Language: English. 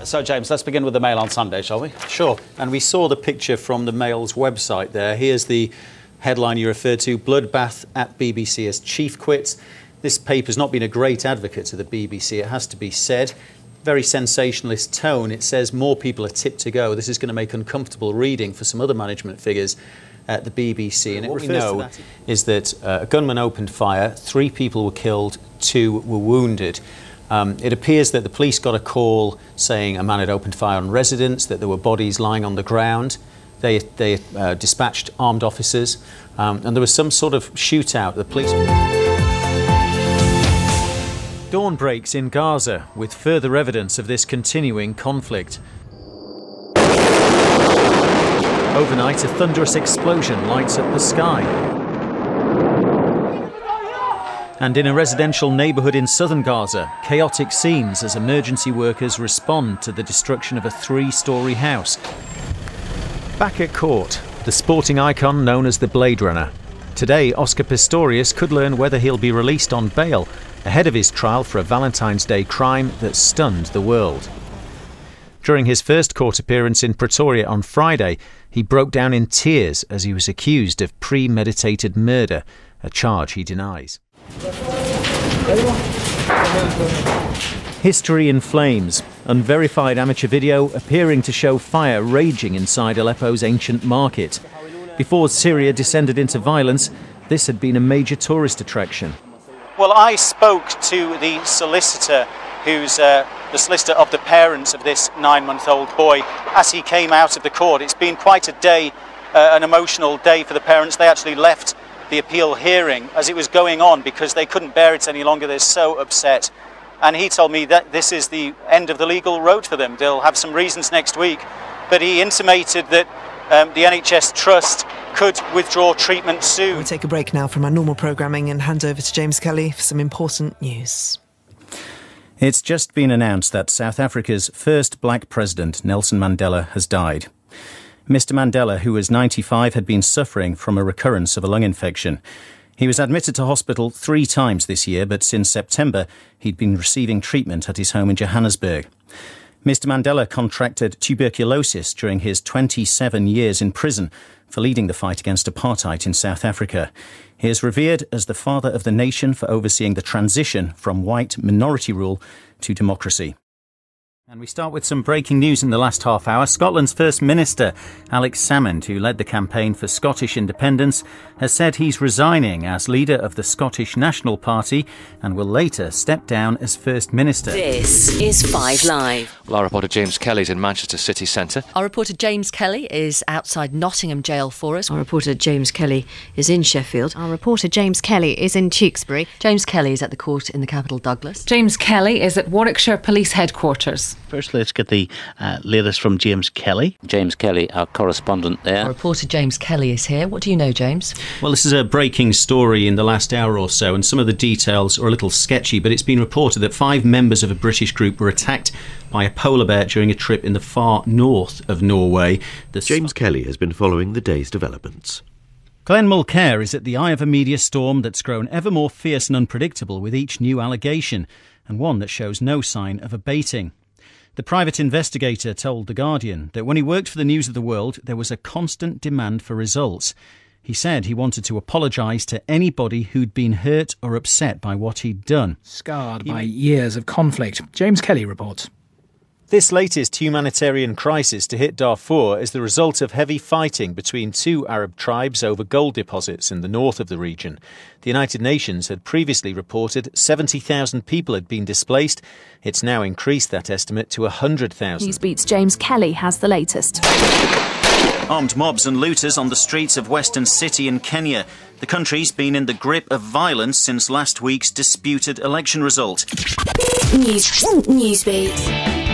So, James, let's begin with the Mail on Sunday, shall we? Sure. And we saw the picture from the Mail's website there. Here's the headline you referred to, Bloodbath at BBC as Chief quits. This paper's not been a great advocate to the BBC, it has to be said. Very sensationalist tone. It says more people are tipped to go. This is going to make uncomfortable reading for some other management figures at the BBC. And what we know is that a gunman opened fire, 3 people were killed, 2 were wounded. It appears that the police got a call saying a man had opened fire on residents, that there were bodies lying on the ground. They dispatched armed officers, and there was some sort of shootout. The police... Dawn breaks in Gaza, with further evidence of this continuing conflict. Overnight, a thunderous explosion lights up the sky. And in a residential neighbourhood in southern Gaza, chaotic scenes as emergency workers respond to the destruction of a 3-storey house. Back at court, the sporting icon known as the Blade Runner. Today, Oscar Pistorius could learn whether he'll be released on bail ahead of his trial for a Valentine's Day crime that stunned the world. During his first court appearance in Pretoria on Friday, he broke down in tears as he was accused of premeditated murder, a charge he denies. History in flames. Unverified amateur video appearing to show fire raging inside Aleppo's ancient market. Before Syria descended into violence, this had been a major tourist attraction. Well, I spoke to the solicitor who's the solicitor of the parents of this 9-month-old boy as he came out of the court. It's been quite a day, an emotional day for the parents. They actually left the appeal hearing as it was going on because they couldn't bear it any longer. They're so upset. And he told me that this is the end of the legal road for them. They'll have some reasons next week. But he intimated that the NHS Trust could withdraw treatment soon. We'll take a break now from our normal programming and hand over to James Kelly for some important news. It's just been announced that South Africa's first black president, Nelson Mandela, has died. Mr. Mandela, who was 95, had been suffering from a recurrence of a lung infection. He was admitted to hospital 3 times this year, but since September, he'd been receiving treatment at his home in Johannesburg. Mr. Mandela contracted tuberculosis during his 27 years in prison for leading the fight against apartheid in South Africa. He is revered as the father of the nation for overseeing the transition from white minority rule to democracy. And we start with some breaking news in the last half hour. Scotland's First Minister, Alex Salmond, who led the campaign for Scottish independence, has said he's resigning as leader of the Scottish National Party and will later step down as First Minister. This is 5 Live. Well, our reporter James Kelly's in Manchester city centre. Our reporter James Kelly is outside Nottingham Jail for us. Our reporter James Kelly is in Sheffield. Our reporter James Kelly is in Tewkesbury. James Kelly is at the court in the capital, Douglas. James Kelly is at Warwickshire Police Headquarters. First, let's get the latest from James Kelly. James Kelly, our correspondent there. Our reporter James Kelly is here. What do you know, James? Well, this is a breaking story in the last hour or so, and some of the details are a little sketchy, but it's been reported that 5 members of a British group were attacked by a polar bear during a trip in the far north of Norway. James Kelly has been following the day's developments. Glenn Mulcair is at the eye of a media storm that's grown ever more fierce and unpredictable with each new allegation, and one that shows no sign of abating. The private investigator told The Guardian that when he worked for the News of the World, there was a constant demand for results. He said he wanted to apologise to anybody who'd been hurt or upset by what he'd done. Scarred by years of conflict. James Kelly reports. This latest humanitarian crisis to hit Darfur is the result of heavy fighting between 2 Arab tribes over gold deposits in the north of the region. The United Nations had previously reported 70,000 people had been displaced. It's now increased that estimate to 100,000. Newsbeat's James Kelly has the latest. Armed mobs and looters on the streets of Western City in Kenya. The country's been in the grip of violence since last week's disputed election result. Newsbeat.